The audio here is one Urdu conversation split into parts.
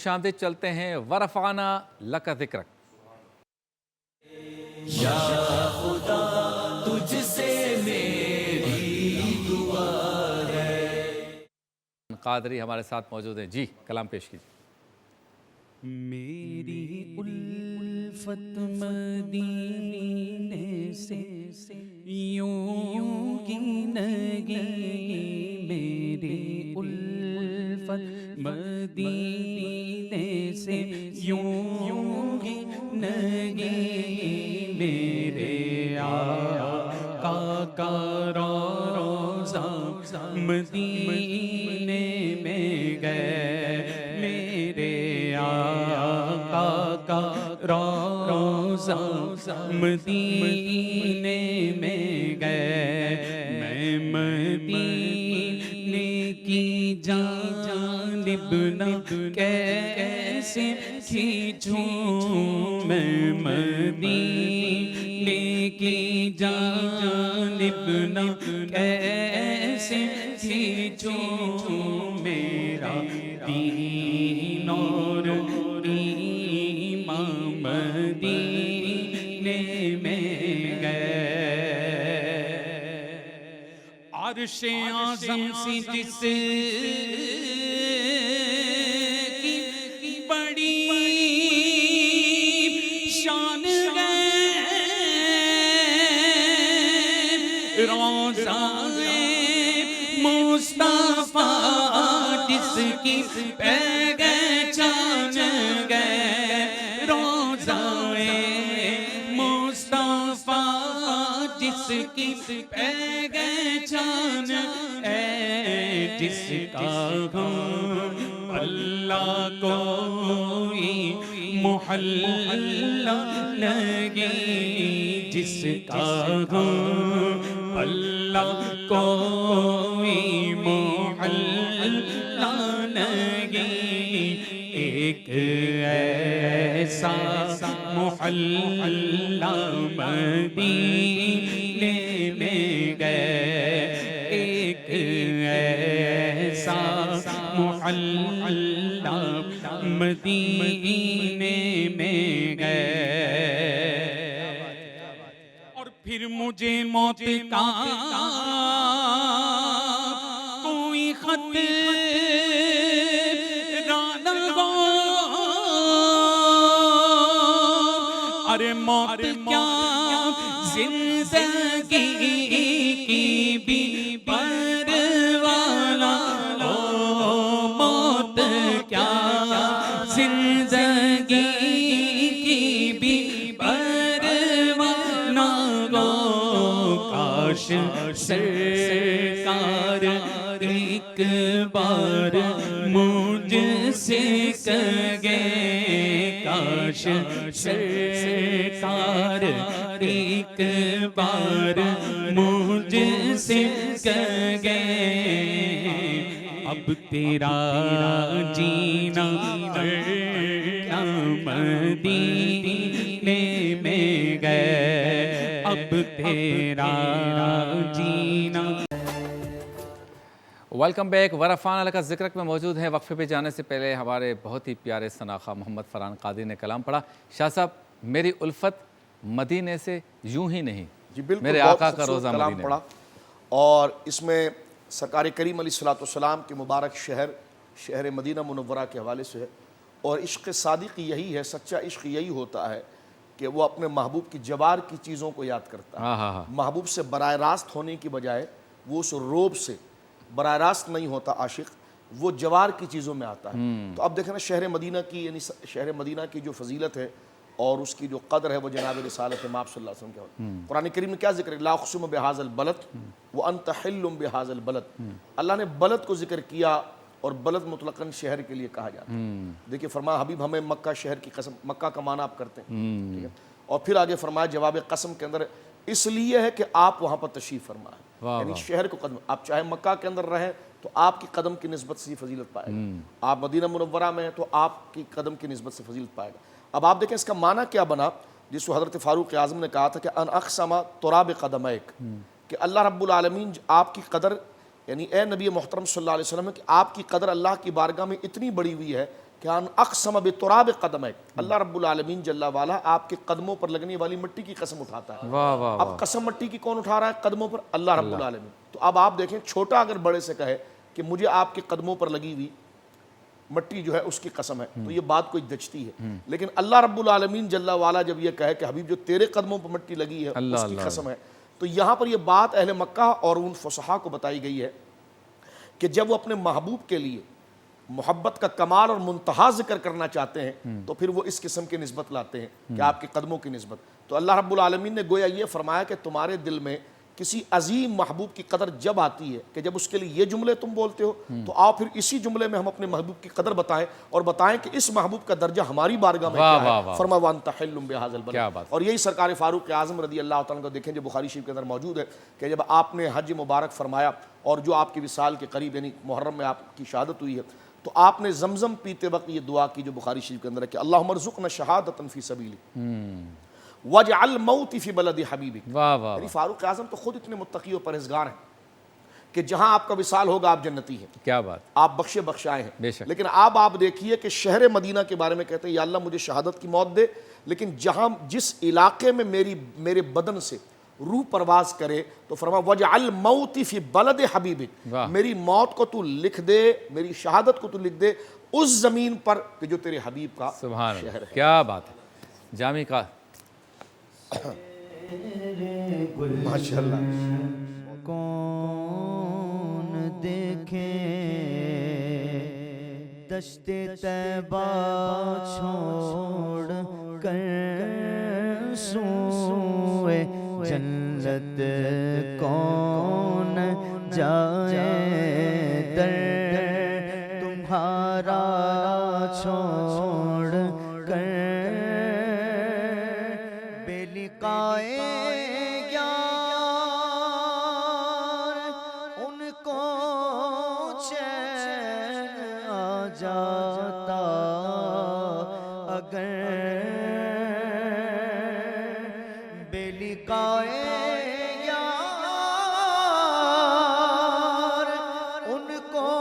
خوشامدید چلتے ہیں ورفعنا لک ذکرک۔ یا خدا تجھ سے میری دعا ہے۔ قادری ہمارے ساتھ موجود ہیں، جی کلام پیش کیجیے۔ میری الفت مدینے سے یوں گنگی، میری الفت مدینے سے یوں گنگی، میرے آقا کا روضہ مدینے میں گئے، میرے آقا کا روضہ مدینے میں گئے، میں مدینے کی جانب نہ کیسے کھینچوں، میں مدینے کی جانب نہ کیسے کھینچوں، میرا دین اور ایمان مدینے میں گئے، عرش اعظم سے جس کی بڑی شان ہے، روضہ مصطفیٰ جس کی پہچان گئے، روضہ مصطفیٰ جس کی پہچان ہے، جس کا اللہ کوئی محلہ لگی، جس کا اللہ کوئی محلہ لگی، ایک ایسا محلہ مدینے میں گئے، ایک ایسا محلہ مدینے میں گئے، اور پھر مجھے موت کا کوئی خط نہ ہو، ارے موت کیا زندگی کی بھی پرواہ نہ ہو، موت کیا زندگی کی بھی پرواہ نہ ہو، کاش سرکار ایک بار مجھ سے کہے، کاش سرکار ایک بار مجھ سے کہے، اب تیرا جینا مرنا مدینے میں گئے، اب تیرا جینا۔ ویلکم بیک، ورفعنا لک ذکرک میں موجود ہیں۔ وقفے پہ جانے سے پہلے ہمارے بہت ہی پیارے ثناءخواہ محمد فرحان قادری نے کلام پڑھا۔ شاہ صاحب، میری الفت مدینے سے یوں ہی نہیں، جی بالکل، میرے آقا کا روزہ کلام مدینے پڑھا، اور اس میں سرکار کریم علیہ السلام کے مبارک شہر مدینہ منورہ کے حوالے سے ہے، اور عشق صادق یہی ہے، سچا عشق یہی ہوتا ہے کہ وہ اپنے محبوب کی جوار کی چیزوں کو یاد کرتا ہے، محبوب سے براہ راست ہونے کی بجائے وہ اس روب سے براہ راست نہیں ہوتا عاشق، وہ جوار کی چیزوں میں آتا ہے۔ تو اب دیکھیں نا شہر مدینہ کی، یعنی شہر مدینہ کی جو فضیلت ہے اور اس کی جو قدر ہے وہ جناب رسالت مآب صلی اللہ علیہ وسلم کے حوالے۔ قرآن کریم میں کیا ذکر ہے؟ لا اقسم بہذا البلد وانت حل بہذا البلد، اللہ نے بلد کو ذکر کیا، اور بلد مطلقاً شہر کے لیے کہا جاتا ہے۔ دیکھیے فرمایا حبیب ہمیں مکہ شہر کی قسم، مکہ کا معنی آپ کرتے ہیں، ٹھیک ہے، اور پھر آگے فرمایا جواب قسم کے اندر اس لیے ہے کہ آپ وہاں پر تشریف فرمائیں، یعنی شہر کو قدم، آپ چاہے مکہ کے اندر رہیں تو آپ کی قدم کی نسبت سے فضیلت پائے گا، آپ مدینہ منورہ میں ہیں تو آپ کی قدم کی نسبت سے فضیلت پائے گا۔ اب آپ دیکھیں اس کا معنی کیا بنا، جس کو حضرت فاروق اعظم نے کہا تھا کہ ان اقسم تراب قدمیک، کہ اللہ رب العالمین آپ کی قدر، یعنی اے نبی محترم صلی اللہ علیہ وسلم، کہ آپ کی قدر اللہ کی بارگاہ میں اتنی بڑی ہوئی ہے کہ ان اقسم بتراب قدمک، اللہ رب العالمین جل وعلا آپ کے قدموں پر لگنے والی مٹی کی قسم اٹھاتا ہے۔ واہ واہ اب قسم مٹی کی کون اٹھا رہا ہے قدموں پر؟ اللہ رب العالمین۔ تو اب آپ دیکھیں چھوٹا اگر بڑے سے کہے کہ مجھے آپ کے قدموں پر لگی ہوئی مٹی جو ہے اس کی قسم ہے، تو یہ بات کوئی دجتی ہے، لیکن اللہ رب العالمین جل وعلا جب یہ کہے کہ حبیب جو تیرے قدموں پر مٹی لگی ہے اس کی قسم ہے، تو یہاں پر یہ بات اہل مکہ اور ان فصحاء کو بتائی گئی ہے کہ جب وہ اپنے محبوب کے لیے محبت کا کمال اور منتہا ذکر کرنا چاہتے ہیں تو پھر وہ اس قسم کی نسبت لاتے ہیں کہ آپ کے قدموں کی نسبت۔ تو اللہ رب العالمین نے گویا یہ فرمایا کہ تمہارے دل میں کسی عظیم محبوب کی قدر جب آتی ہے کہ جب اس کے لیے یہ جملے تم بولتے ہو، تو آؤ پھر اسی جملے میں ہم اپنے محبوب کی قدر بتائیں اور بتائیں کہ اس محبوب کا درجہ ہماری بارگاہ میں کیا ہے۔ فرما وانت حل بہذا البلد، اور یہی سرکار فاروق اعظم رضی اللہ تعالیٰ کو دیکھیں جو بخاری شریف کے اندر موجود ہے کہ جب آپ نے حج مبارک فرمایا اور جو آپ کی وصال کے قریب یعنی محرم میں آپ کی شہادت ہوئی ہے، تو آپ نے زمزم پیتے وقت یہ دعا کی جو بخاری شریف کے اندر ہے کہ اللہم ارزقنا شہادتا فی سبیلک وجعل موتی فی بلد حبیبک۔ واہ واہ یعنی فاروق اعظم تو خود اتنے متقی و پرہیزگار ہیں کہ جہاں آپ کا وصال ہوگا آپ جنتی ہیں، کیا بات، آپ بخشے بخشائے بے ہیں۔ شک۔ لیکن آپ دیکھیے کہ شہر مدینہ کے بارے میں کہتے ہیں یا اللہ مجھے شہادت کی موت دے، لیکن جہاں جس علاقے میں میرے بدن سے روح پرواز کرے تو فرما وجعل موتی فی بلد حبیبک، میری موت کو تو لکھ دے، میری شہادت کو تو لکھ دے اس زمین پر کہ جو تیرے حبیب کا سبحان شہر اللہ، ہے۔ کیا بات ہے جامع کا ماشاءاللہ۔ کون دیکھے دشت طیبہ چھوڑ کر سوئے جنت کون جائے در تمہارا چھوڑ کر بے لقائے جاتا اگر بے لقائے یار ان کو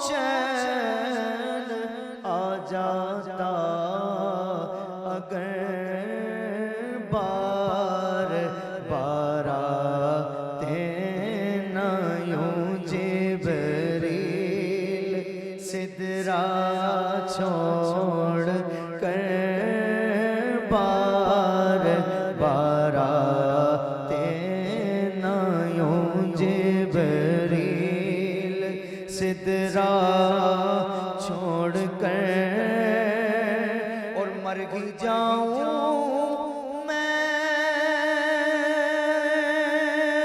چین آ جاتا اگر بار بار آتے نہ یوں جبریل سدرا چھوڑ کر بار بار آتے نہ یوں جبریل سدرا چھوڑ کر اور مر ہی جاؤں میں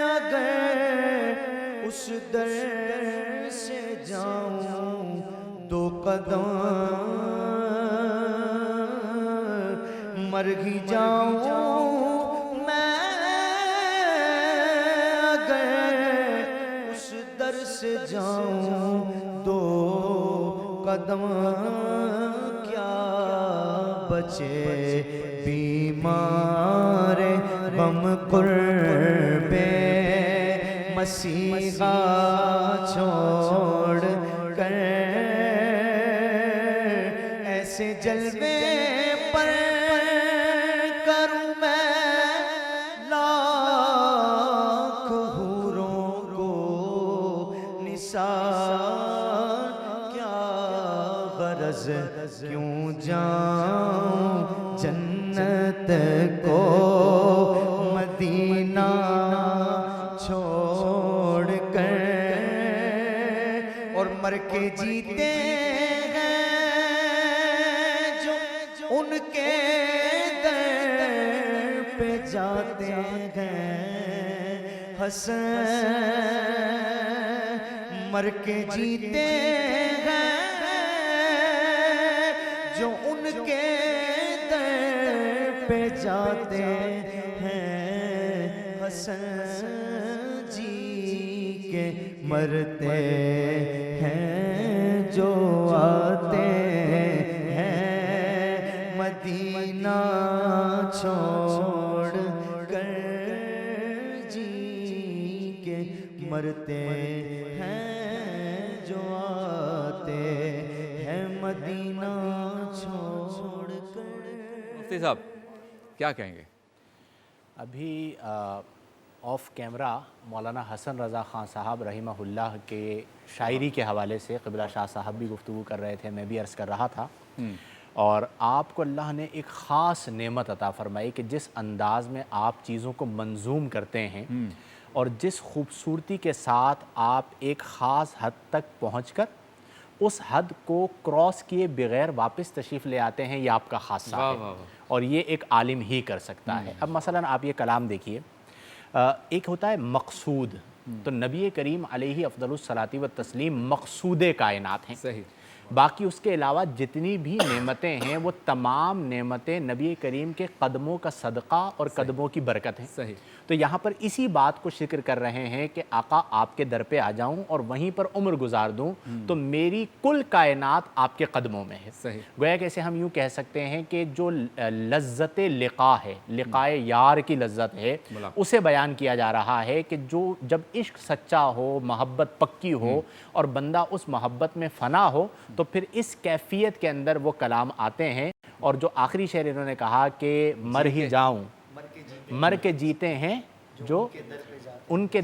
اگر اس در سے جاؤں دو قدم مر ہی جاؤں میں اگر اس در سے جاؤں دو قدم کیا بچے بیمار غم قرب مسیحا چھوڑ کر ایسے جلوے پر کروں میں لاکھ حوروں کو نثار کیا غرض کیوں جاؤں جنت کو مدینہ چھوڑ کر اور مر کے جیتے ان کے در پہ جاتے ہیں حسن مر کے جیتے ہیں جو ان کے در پہ جاتے ہیں حسن جی کے مرتے ہیں جو آتے مدینہ چھوڑ کر جی کے مرتے ہیں جو آتے ہیں مدینہ چھوڑ کر. مفتی صاحب کیا کہیں گے؟ ابھی آف کیمرہ مولانا حسن رضا خان صاحب رحمہ اللہ کے شاعری کے حوالے سے قبلہ شاہ صاحب بھی گفتگو کر رہے تھے، میں بھی عرض کر رہا تھا. اور آپ کو اللہ نے ایک خاص نعمت عطا فرمائی کہ جس انداز میں آپ چیزوں کو منظوم کرتے ہیں اور جس خوبصورتی کے ساتھ آپ ایک خاص حد تک پہنچ کر اس حد کو کراس کیے بغیر واپس تشریف لے آتے ہیں، یہ آپ کا خاصہ ہے اور یہ ایک عالم ہی کر سکتا ہے. اب مثلا آپ یہ کلام دیکھیے، ایک ہوتا ہے مقصود، تو نبی کریم علیہ افضل الصلاۃ والتسلیم مقصود کائنات ہیں. صحیح. باقی اس کے علاوہ جتنی بھی نعمتیں ہیں وہ تمام نعمتیں نبی کریم کے قدموں کا صدقہ اور قدموں کی برکت ہیں. صحیح. تو یہاں پر اسی بات کو ذکر کر رہے ہیں کہ آقا آپ کے در پہ آ جاؤں اور وہیں پر عمر گزار دوں تو میری کل کائنات آپ کے قدموں میں ہے. صحیح. گویا کہ اسے ہم یوں کہہ سکتے ہیں کہ جو لذت لقاء ہے، لقائے یار کی لذت ہے، اسے بیان کیا جا رہا ہے کہ جو جب عشق سچا ہو، محبت پکی ہو اور بندہ اس محبت میں فنا ہو تو پھر اس کیفیت کے اندر وہ کلام آتے ہیں. اور جو آخری شعر انہوں نے کہا کہ مر ہی جاؤں، مر کے جیتے ہیں جو ان کے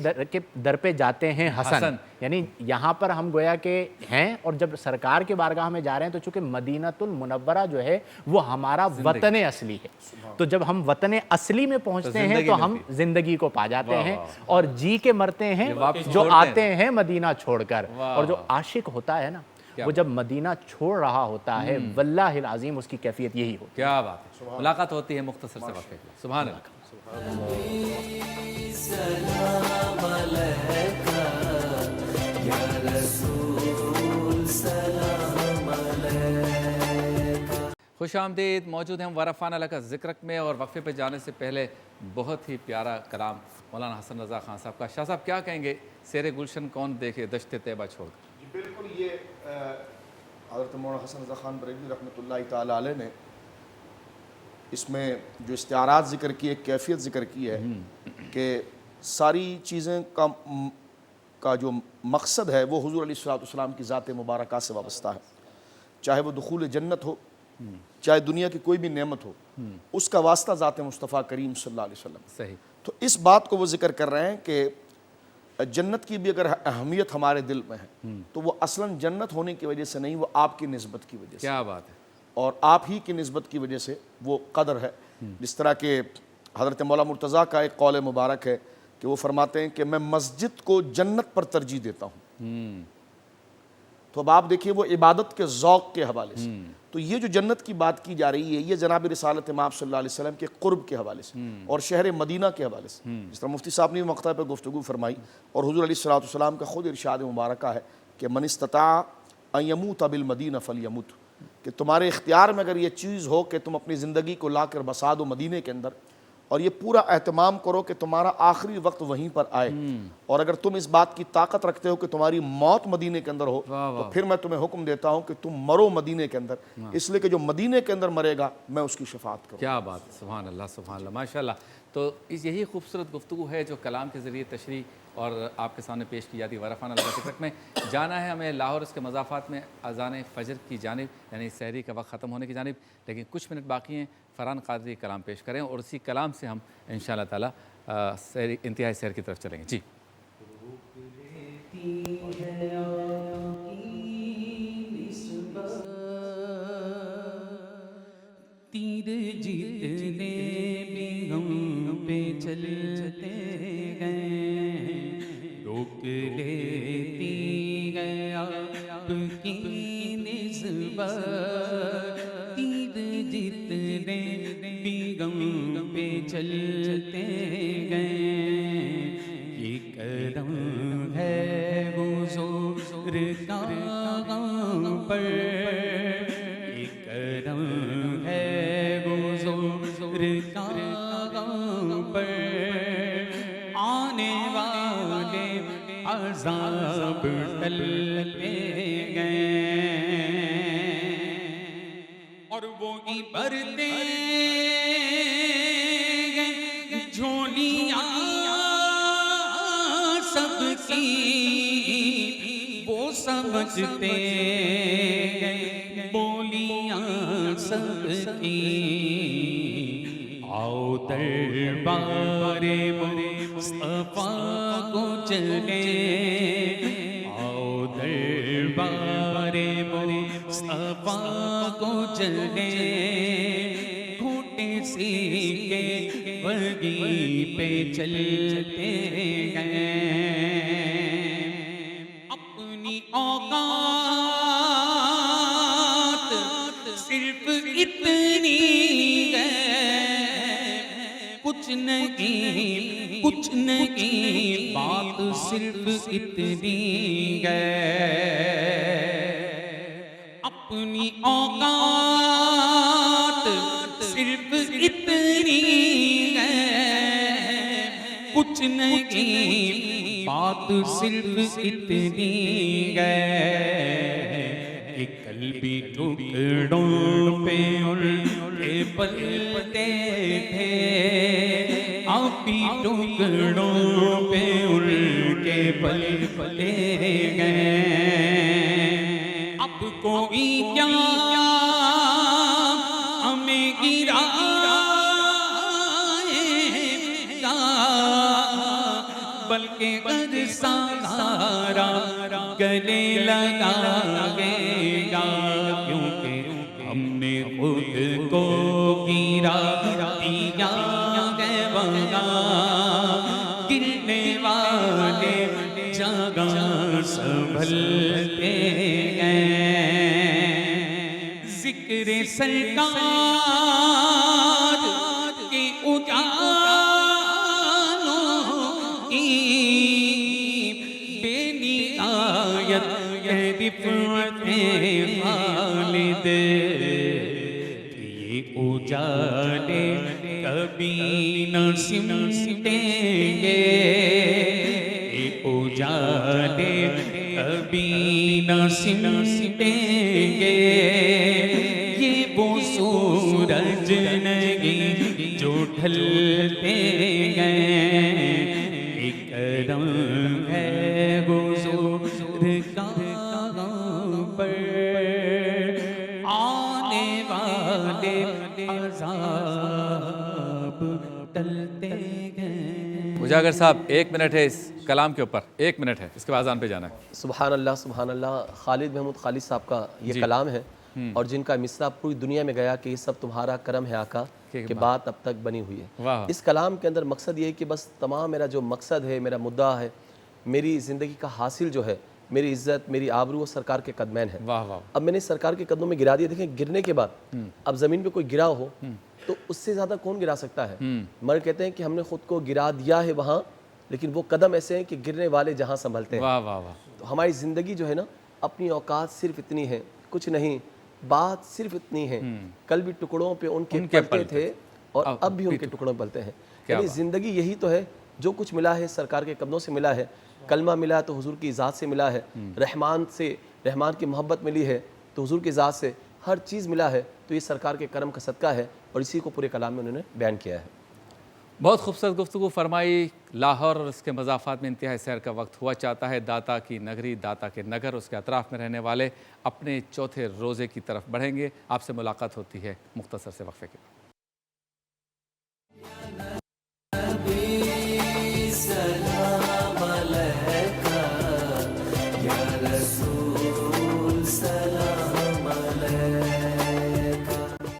در پہ جاتے ہیں حسن. یعنی یہاں پر ہم گویا کہ ہیں، اور جب سرکار کے بارگاہ میں جا رہے ہیں تو چونکہ مدینۃ المنورہ جو ہے وہ ہمارا وطن اصلی ہے، تو جب ہم وطن اصلی میں پہنچتے ہیں تو ہم زندگی کو پا جاتے ہیں اور جی کے مرتے ہیں جو آتے ہیں مدینہ چھوڑ کر. اور جو عاشق ہوتا ہے نا، وہ جب مدینہ چھوڑ رہا ہوتا ہے واللہ العظیم اس کی کیفیت یہی ہوتی ہے. کیا بات ہے. ملاقات ہوتی ہے مختصر سے وقفے کے لیے. سبحان اللہ. سلام علیکہ یا رسول سلام علیکہ. خوش آمدید. موجود ہیں ہم ورفان اللہ کا ذکرک میں، اور وقفے پہ جانے سے پہلے بہت ہی پیارا کلام مولانا حسن رضا خان صاحب کا. شاہ صاحب کیا کہیں گے؟ سیر گلشن کون دیکھے دشت طیبہ چھوڑ کر. جی بالکل، یہ حضرت مولانا حسن رضا خان بریلوی رحمۃ اللہ تعالیٰ علیہ نے اس میں جو استعارات ذکر کی، ایک کیفیت ذکر کی ہے کہ ساری چیزیں کا جو مقصد ہے وہ حضور علیہ السلام کی ذات مبارکہ سے وابستہ ہے. چاہے وہ دخول جنت ہو، چاہے دنیا کی کوئی بھی نعمت ہو، اس کا واسطہ ذات مصطفیٰ کریم صلی اللہ علیہ وسلم. صحیح. تو اس بات کو وہ ذکر کر رہے ہیں کہ جنت کی بھی اگر اہمیت ہمارے دل میں ہے تو وہ اصلاً جنت ہونے کی وجہ سے نہیں، وہ آپ کی نسبت کی وجہ سے. کیا بات ہے. اور آپ ہی کی نسبت کی وجہ سے وہ قدر ہے. جس طرح کہ حضرت مولا مرتضیٰ کا ایک قول مبارک ہے کہ وہ فرماتے ہیں کہ میں مسجد کو جنت پر ترجیح دیتا ہوں. تو اب آپ دیکھیے وہ عبادت کے ذوق کے حوالے سے. تو یہ جو جنت کی بات کی جا رہی ہے یہ جناب رسالت امام صلی اللہ علیہ وسلم کے قرب کے حوالے سے اور شہر مدینہ کے حوالے سے. جس طرح مفتی صاحب نے بھی مقطع پہ گفتگو فرمائی، اور حضور علیہ السلام کا خود ارشاد مبارکہ ہے کہ من استطاع ان یموت بالمدینہ فلیمت، کہ تمہارے اختیار میں اگر یہ چیز ہو کہ تم اپنی زندگی کو لا کر بسا دو مدینے کے اندر، اور یہ پورا اہتمام کرو کہ تمہارا آخری وقت وہیں پر آئے، اور اگر تم اس بات کی طاقت رکھتے ہو کہ تمہاری موت مدینے کے اندر ہو تو پھر میں تمہیں حکم دیتا ہوں کہ تم مرو مدینے کے اندر، اس لیے کہ جو مدینے کے اندر مرے گا میں اس کی شفاعت کروں. کیا بات ہے. سبحان اللہ سبحان اللہ ماشاء اللہ. تو یہی خوبصورت گفتگو ہے جو کلام کے ذریعے تشریح اور آپ کے سامنے پیش کی جاتی ہے. ورفان اللہ کے ذکرک میں جانا ہے ہمیں لاہور، اس کے مضافات میں اذان فجر کی جانب، یعنی سحری کا وقت ختم ہونے کی جانب، لیکن کچھ منٹ باقی ہیں. فرحان قادری کلام پیش کریں اور اسی کلام سے ہم انشاءاللہ تعالی انتہائی سحر کی طرف چلیں گے. جی. تیر جیتنے بھی ہم پہ چلتے گئے، روک لیتی گئے آپ کی نسبت. تیر جیتنے بھی ہم پہ چلتے گئے، یہ کرم ہے حضور کا پر، یہ کرم ہے کا پر. آنے والے عذاب ٹلتے گئے اور وہی بھرتے گئے جھولیاں سب کی، وہ سمجھتے بولیاں سب کی آؤ دربار مصطفیٰ کو چلے آؤ دربار مصطفیٰ کو چلے گھوٹے سیکھے ورگی پہ چلتے گئے اپنی اوقات صرف اتنی کچھ نہیں بات صرف اتنی اپنی اوقات صرف اتنی کچھ نہیں بات صرف اتنی کہ قلبی ٹکڑوں پہ ان کے پلتے تھے آپ ہی ٹکڑوں پہ ان کے پلتے گئے اب کوئی کیا ہمیں گرائے گا بلکہ قد سہارا گلے لگائے گا کیونکہ ہم نے خود کو گرا دیا ہے وہاں گرنے والے جگہ سنبھلتے گئے ذکر سرکار کے اجالوں کی بے نہایت رفعت خالد یہ اجالے کبھی نہ سمٹیں گے یہ اجالے کبھی نہ سمٹیں گے یہ وہ سورج نہیں جو ڈھلتے گئے ایک رنگ ہے حضور کا پر آنے والے عذاب ٹلتے گئے اجاگر صاحب 1 منٹ ہے اس کلام کے اوپر 1 منٹ ہے اس کے بعد اذان پہ جانا ہے سبحان اللہ خالد محمود خالد صاحب کا یہ کلام ہے اور جن کا مصرع پوری دنیا میں گیا کہ یہ سب تمہارا کرم ہے آقا کہ بات اب تک بنی ہوئی ہے اس کلام کے اندر مقصد یہ ہے کہ بس تمام میرا جو مقصد ہے میرا مدعا ہے میری زندگی کا حاصل جو ہے میری عزت میری آبرو وہ سرکار کے قدمین ہے اب میں نے سرکار کے قدموں میں گرا دیا دیکھیں گرنے کے بعد اب زمین پہ کوئی گرا ہو تو اس سے زیادہ کون گرا سکتا ہے مگر کہتے ہیں کہ ہم نے خود کو گرا دیا ہے وہاں لیکن وہ قدم ایسے ہیں کہ گرنے والے جہاں سنبھلتے ہیں تو ہماری زندگی جو ہے نا اپنی اوقات صرف اتنی ہے کچھ نہیں بات صرف اتنی ہے کل بھی ٹکڑوں پہ ان کے پلتے تھے اور اب بھی ان کے ٹکڑوں پلتے ہیں یعنی زندگی یہی تو ہے جو کچھ ملا ہے سرکار کے قدموں سے ملا ہے کلمہ ملا تو حضور کی ذات سے ملا ہے رحمان کی محبت ملی ہے تو حضور کی ذات سے ہر چیز ملا ہے تو یہ سرکار کے کرم کا صدقہ ہے اور اسی کو پورے کلام میں انہوں نے بیان کیا ہے بہت خوبصورت گفتگو فرمائی لاہور اور اس کے مضافات میں انتہائی سیر کا وقت ہوا چاہتا ہے داتا کی نگری داتا کے نگر اس کے اطراف میں رہنے والے اپنے چوتھے روزے کی طرف بڑھیں گے آپ سے ملاقات ہوتی ہے مختصر سے وقفے کے بعد